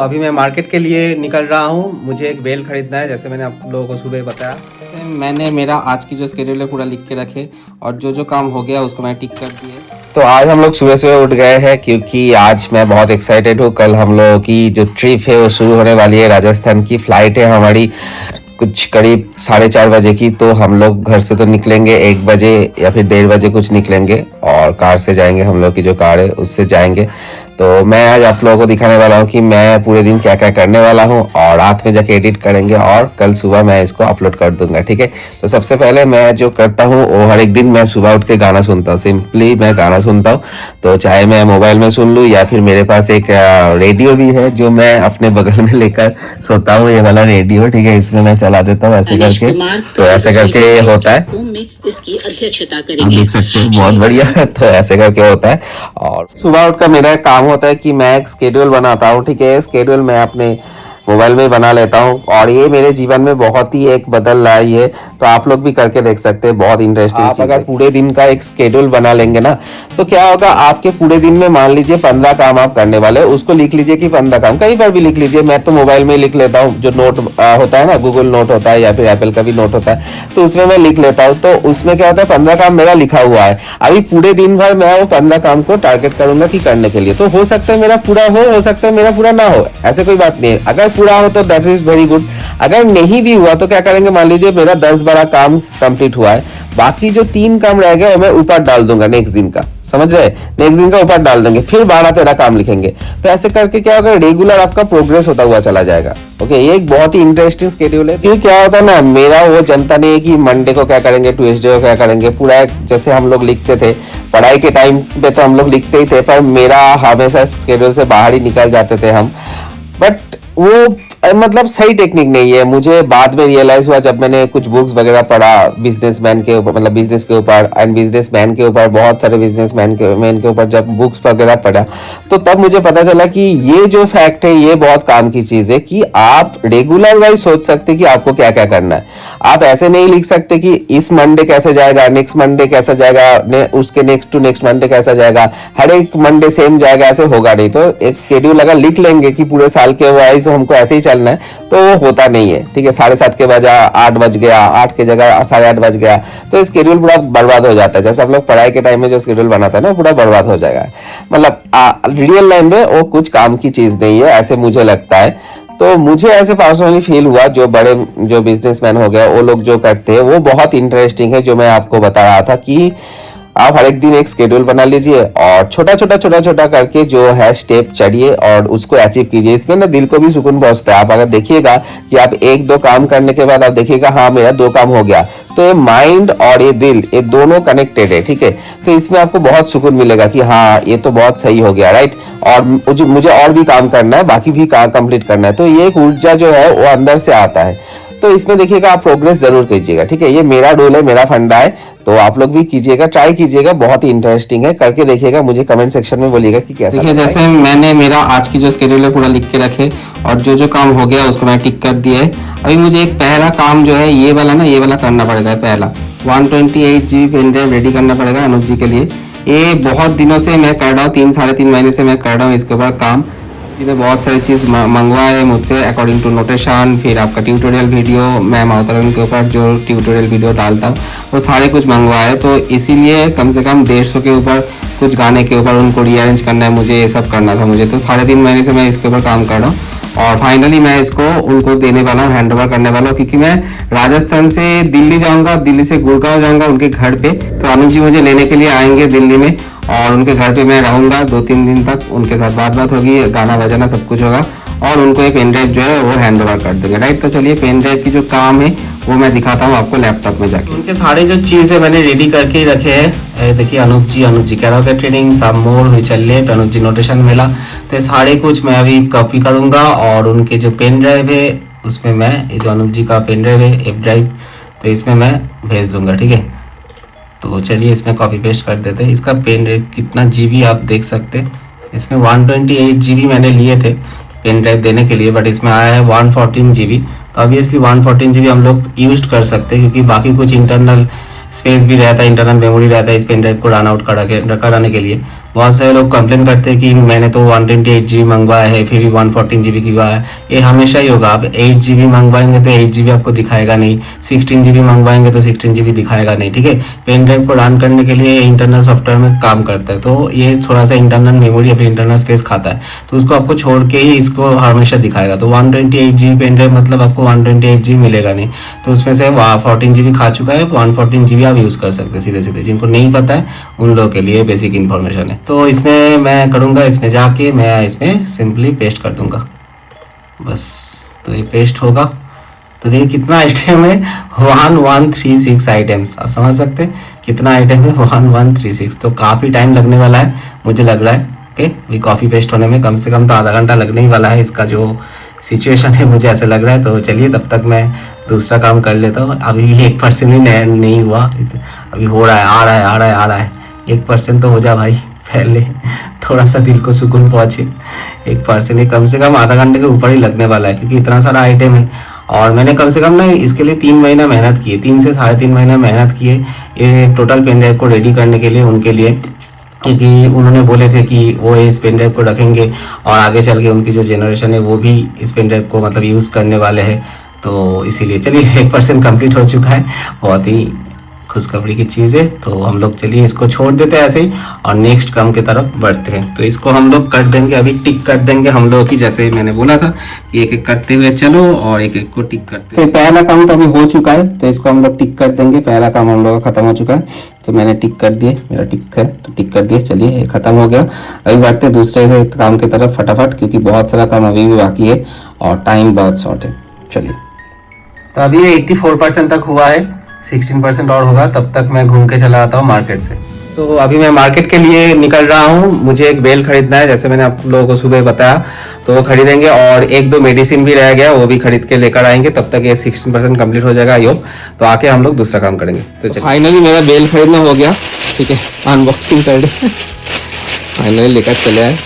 अभी मैं मार्केट के लिए निकल रहा हूँ। मुझे एक बेल खरीदना है, जैसे मैंने आप लोगों को सुबह बताया। मैंने मेरा आज की जो स्केड्यूल है पूरा लिख के रखे और जो जो काम हो गया उसको मैं टिक कर दिए। तो आज हम लोग सुबह सुबह उठ गए हैं क्योंकि आज मैं बहुत एक्साइटेड हूँ। कल हम लोगों की जो ट्रिप है वो शुरू होने वाली है। राजस्थान की फ्लाइट है हमारी कुछ करीब 4:30 बजे की। तो हम लोग घर से तो निकलेंगे 1 बजे या फिर 1:30 बजे कुछ निकलेंगे और कार से जाएंगे। हम लोग की जो कार है उससे जाएंगे। तो मैं आज आप लोगों को दिखाने वाला हूँ कि मैं पूरे दिन क्या क्या करने वाला हूँ और रात में जाके एडिट करेंगे और कल सुबह मैं इसको अपलोड कर दूंगा। ठीक है, तो सबसे पहले मैं जो करता हूँ वो हर एक दिन मैं सुबह उठ के गाना सुनता हूँ। सिंपली मैं गाना सुनता हूँ, तो चाहे मैं मोबाइल में सुन लूँ या फिर मेरे पास एक रेडियो भी है जो मैं अपने बगल में लेकर सोता हूँ। ये वाला रेडियो, ठीक है, इसमें मैं चला देता हूँ ऐसे करके। तो ऐसे करके होता है, इसकी अध्यक्षता करेंगे। आप देख सकते हैं, बहुत बढ़िया। तो ऐसे करके होता है और सुबह उठकर मेरा काम होता है कि मैं एक स्केड्यूल बनाता हूँ। ठीक है, स्केड्यूल मैं अपने मोबाइल में बना लेता हूँ और ये मेरे जीवन में बहुत ही एक बदल लाई है। तो आप लोग भी करके देख सकते हैं, बहुत इंटरेस्टिंग चीज है। अगर पूरे दिन का एक स्केड्यूल बना लेंगे ना तो क्या होगा, आपके पूरे दिन में मान लीजिए 15 काम आप करने वाले, उसको लिख लीजिए कि 15 काम, कहीं पर भी लिख लीजिए। मैं तो मोबाइल में लिख लेता हूँ, जो नोट होता है ना, गूगल नोट होता है या फिर एप्पल का भी नोट होता है, तो उसमें मैं लिख लेता हूँ। तो उसमें क्या होता है, 15 काम मेरा लिखा हुआ है। अभी पूरे दिन भर मैं वो 15 काम को टारगेट करूंगा कि करने के लिए। तो हो सकता है मेरा पूरा हो सकता है मेरा पूरा ना हो, ऐसे कोई बात नहीं है। अगर पूरा हो तो दैट इज वेरी गुड। अगर नहीं भी हुआ तो क्या करेंगे, मान लीजिए मेरा 10-12 काम कंप्लीट हुआ है, बाकी जो 3 काम रह गए वो मैं ऊपर डाल दूंगा नेक्स्ट दिन का, समझ रहे, नेक्स्ट दिन का ऊपर डाल देंगे, फिर 12-13 काम लिखेंगे। तो ऐसे करके क्या होगा, रेगुलर आपका प्रोग्रेस होता हुआ चला जाएगा। ओके, ये एक बहुत ही इंटरेस्टिंग स्केड्यूल है। ये क्या होता है ना, मेरा वो जनता नहीं है कि मंडे को क्या करेंगे, ट्यूसडे को क्या करेंगे। पूरा जैसे हम लोग लिखते थे पढ़ाई के टाइम पे तो हम लोग लिखते ही थे, पर मेरा हमेशा स्केड्यूल से बाहर ही निकल जाते थे हम। बट वो मतलब सही टेक्निक नहीं है। मुझे बाद में रियलाइज हुआ जब मैंने कुछ बुक्स वगैरह पढ़ा बिजनेसमैन के ऊपर, मतलब बिजनेस के ऊपर एंड बिजनेसमैन के ऊपर, बहुत सारे बिजनेसमैन के ऊपर जब बुक्स वगैरह पढ़ा, तो तब मुझे पता चला कि ये जो फैक्ट है ये बहुत काम की चीज है कि आप रेगुलर वाइज सोच सकते कि आपको क्या क्या करना है। आप ऐसे नहीं लिख सकते कि इस मंडे कैसे जाएगा, नेक्स्ट मंडे कैसा जाएगा, उसके नेक्स्ट टू नेक्स्ट मंडे कैसा जाएगा, हर एक मंडे सेम जाएगा, ऐसे होगा नहीं। तो एक स्केड्यूल अगर लिख लेंगे कि पूरे साल के वाइज हमको ऐसे ही चलना है, तो वो होता नहीं है। ठीक है, 7:30 के बजाय 8 बज गया, 8 के जगह 8:30 बज गया, तो स्केड्यूल पूरा बर्बाद हो जाता है। जैसे आप लोग पढ़ाई के टाइम में जो स्केड्यूल बनाता है ना, पूरा बर्बाद हो जाएगा। मतलब रियल लाइफ में वो कुछ काम की चीज नहीं है, ऐसे मुझे लगता है। तो मुझे ऐसे पर्सनली फील हुआ, जो बड़े जो बिजनेसमैन हो गए वो लोग जो करते हैं वो बहुत इंटरेस्टिंग है। जो मैं आपको बता रहा था कि आप हर एक दिन एक स्केड्यूल बना लीजिए और छोटा छोटा करके जो है स्टेप चढ़िए और उसको अचीव कीजिए। इसमें ना दिल को भी सुकून पहुंचता है। आप अगर देखिएगा कि आप 1-2 काम करने के बाद आप देखिएगा हाँ मेरा 2 काम हो गया, तो ये माइंड और ये दिल, ये दोनों कनेक्टेड है। ठीक है, तो इसमें आपको बहुत सुकून मिलेगा कि हाँ ये तो बहुत सही हो गया, राइट, और मुझे और भी काम करना है, बाकी भी काम कंप्लीट करना है। तो ये एक ऊर्जा जो है वो अंदर से आता है। तो इसमें देखिएगा आप प्रोग्रेस जरूर कीजिएगा। ठीक है, ये मेरा रोल है, मेरा फंडा है, तो आप लोग भी कीजिएगा, ट्राई कीजिएगा, बहुत ही इंटरेस्टिंग है, करके देखिएगा, मुझे कमेंट सेक्शन में बोलिएगा कि कैसा। देखिए, जैसे मैंने मेरा आज की जो स्केड्यूल है पूरा लिख के रखे और जो जो काम हो गया उसको मैं टिक कर दिया है। अभी मुझे एक पहला काम जो है ये वाला ना, ये वाला करना पड़ेगा। पहला 128 GB पेन ड्राइव रेडी करना पड़ेगा अनुज जी के लिए। ये बहुत दिनों से मैं कर रहा हूँ, 3-3.5 महीने से मैं कर रहा हूँ इसके ऊपर काम। जिन्हें बहुत सारी चीज़ मंगवाए है मुझसे अकॉर्डिंग टू नोटेशन, फिर आपका ट्यूटोरियल वीडियो, मैं अवतरण के ऊपर जो ट्यूटोरियल वीडियो डालता हूँ वो सारे कुछ मंगवाए है। तो इसीलिए कम से कम 150 के ऊपर कुछ गाने के ऊपर उनको रीअरेंज करना है, मुझे ये सब करना था मुझे। तो 3.5 महीने से मैं इसके ऊपर काम कर रहा हूँ और फाइनली मैं इसको उनको देने वाला हूँ, हैंड ओवर करने वाला हूँ, क्योंकि मैं राजस्थान से दिल्ली जाऊँगा, दिल्ली से गुड़गांव जाऊँगा उनके घर पे। तो अनुज जी मुझे लेने के लिए आएंगे दिल्ली में और उनके घर पे मैं रहूंगा 2-3 दिन तक। उनके साथ बात होगी, गाना बजाना सब कुछ होगा और उनको ये पेन ड्राइव जो है वो हैंड ओवर कर देंगे, राइट। तो चलिए पेन ड्राइव की जो काम है वो मैं दिखाता हूँ आपको लैपटॉप में जाके। उनके सारे जो चीज़ है मैंने रेडी करके रखे हैं। देखिए अनुज जी कह रहा है ट्रेनिंग सब मोर हुई चल रही है, अनुज जी नोटेशन मिला, तो सारे कुछ मैं अभी कॉपी करूंगा और उनके जो पेन ड्राइव है उसमें मैं, ये जो अनुज जी का पेन ड्राइव है एप ड्राइव, तो इसमें मैं भेज दूंगा। ठीक है, तो चलिए इसमें कॉपी पेस्ट कर देते हैं। इसका पेन ड्राइव कितना जीबी आप देख सकते हैं, इसमें 128 GB मैंने लिए थे पेन ड्राइव देने के लिए, बट इसमें आया है 114 GB। तो ऑब्वियसली 114 GB हम लोग यूज कर सकते हैं, क्योंकि बाकी कुछ इंटरनल स्पेस भी रहता है, इंटरनल मेमोरी रहता है इस पेन ड्राइव को रन आउट कराने के लिए। बहुत सारे लोग कंप्लेन करते हैं कि मैंने तो 128 GB मंगवाया है फिर भी 114 GB की हुआ है। ये हमेशा ही होगा, आप 8 GB मंगवाएंगे तो 8 GB आपको दिखाएगा नहीं, 16 GB मंगवाएंगे तो 16 GB दिखाएगा नहीं, ठीक है। पेन ड्राइव को रन करने के लिए इंटरनल सॉफ्टवेयर में काम करता है, तो ये थोड़ा सा इंटरनल मेमोरी या फिर इंटरनल स्पेस खाता है, तो उसको आपको छोड़ के ही इसको हमेशा दिखाएगा। तो 128 GB पेन ड्राइव मतलब आपको 128 GB मिलेगा नहीं, तो उसमें से 14 GB खा चुका है, 114 GB आप यूज़ कर सकते हैं सीधे सीधे। जिनको नहीं पता है उन लोगों के लिए बेसिक इन्फॉर्मेशन है। तो इसमें मैं करूँगा, इसमें जाके मैं इसमें सिंपली पेस्ट कर दूंगा बस। तो ये पेस्ट होगा तो देखिए कितना आइटम है, 1136 आइटम्स। आप समझ सकते हैं कितना आइटम है, 1136। तो काफ़ी टाइम लगने वाला है मुझे लग रहा है। ओके, अभी कॉफ़ी पेस्ट होने में कम से कम तो आधा घंटा लगने ही वाला है, इसका जो सिचुएशन है मुझे ऐसा लग रहा है। तो चलिए तब तक मैं दूसरा काम कर लेता हूँ। अभी भी 1% ही नहीं हुआ, अभी हो रहा है, आ रहा है 1% तो हो जा भाई, पहले थोड़ा सा दिल को सुकून पहुँचे। 1% ही कम से कम आधा घंटे के ऊपर ही लगने वाला है, क्योंकि इतना सारा आइटम है। और मैंने कम से कम ना इसके लिए 3 महीना मेहनत की है, 3 से 3.5 महीना मेहनत की है ये टोटल पेन ड्राइव को रेडी करने के लिए उनके लिए, क्योंकि उन्होंने बोले थे कि वो इस पेन ड्राइव को रखेंगे और आगे चल के उनकी जो जनरेशन है वो भी इस पेन ड्राइव को मतलब यूज़ करने वाले हैं। तो इसीलिए चलिए 1% कंप्लीट हो चुका है, बहुत ही खुशखबरी की चीज़ है। तो हम लोग चलिए इसको छोड़ देते हैं ऐसे ही और नेक्स्ट काम की तरफ बढ़ते हैं। तो इसको हम लोग कर देंगे, अभी टिक कर देंगे हम लोग की, जैसे मैंने बोला था एक एक करते हुए चलो और एक एक को टिक करते। तो पहला काम तो अभी हो चुका है, तो इसको हम लोग टिक कर देंगे। पहला काम हम लोग का खत्म हो चुका है, तो मैंने टिक कर दिए, मेरा टिक है तो टिक कर दिए। चलिए ये खत्म हो गया। अभी बढ़ते दूसरे काम की तरफ फटाफट, क्योंकि बहुत सारा काम अभी भी बाकी है और टाइम बहुत शॉर्ट है। चलिए, तो अभी ये 84% तक हुआ है, 16% और होगा, तब तक मैं घूम के चला आता हूँ मार्केट से। तो अभी मैं मार्केट के लिए निकल रहा हूँ, मुझे एक बेल खरीदना है, जैसे मैंने आप लोगों को सुबह बताया, तो वो खरीदेंगे और 1-2 मेडिसिन भी रह गया, वो भी खरीद के लेकर आएंगे। तब तक ये 16% कंप्लीट हो जाएगा योग, तो आके हम लोग दूसरा काम करेंगे। तो फाइनली मेरा बेल खरीदना हो गया, ठीक है, अनबॉक्सिंग कर दे। फाइनली लेकर चले आए,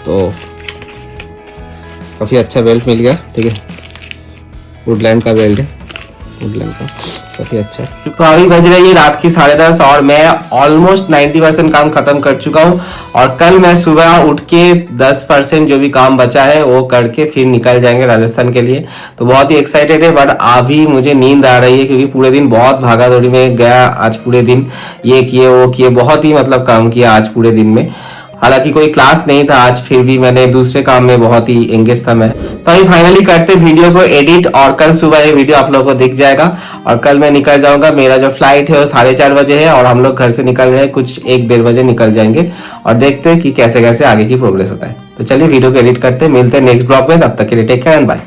तो काफ़ी अच्छा बेल्ट मिल गया, ठीक है, वुडलैंड का बेल्ट है, वुडलैंड का काफी अच्छा। तो अभी बज रही है रात की 10:30 और मैं ऑलमोस्ट 90% काम खत्म कर चुका हूँ। और कल मैं सुबह उठ के 10% जो भी काम बचा है वो करके फिर निकल जाएंगे राजस्थान के लिए। तो बहुत ही एक्साइटेड है, बट अभी मुझे नींद आ रही है, क्योंकि पूरे दिन बहुत भागा दौड़ी में गया आज। पूरे दिन ये किए वो किए, बहुत ही मतलब काम किया आज पूरे दिन में। हालांकि कोई क्लास नहीं था आज, फिर भी मैंने दूसरे काम में बहुत ही एंगेज था मैं। तो अभी फाइनली करते वीडियो को एडिट और कल सुबह ये वीडियो आप लोगों को दिख जाएगा। और कल मैं निकल जाऊंगा, मेरा जो फ्लाइट है वो 4:30 बजे है और हम लोग घर से निकल रहे हैं कुछ 1-1:30 बजे निकल जाएंगे। और देखते हैं कि कैसे कैसे आगे की प्रोग्रेस होता है। तो चलिए वीडियो को एडिट करते हैं, मिलते हैं नेक्स्ट ब्लॉग में, तब तक के लिए टेक केयर एंड बाय।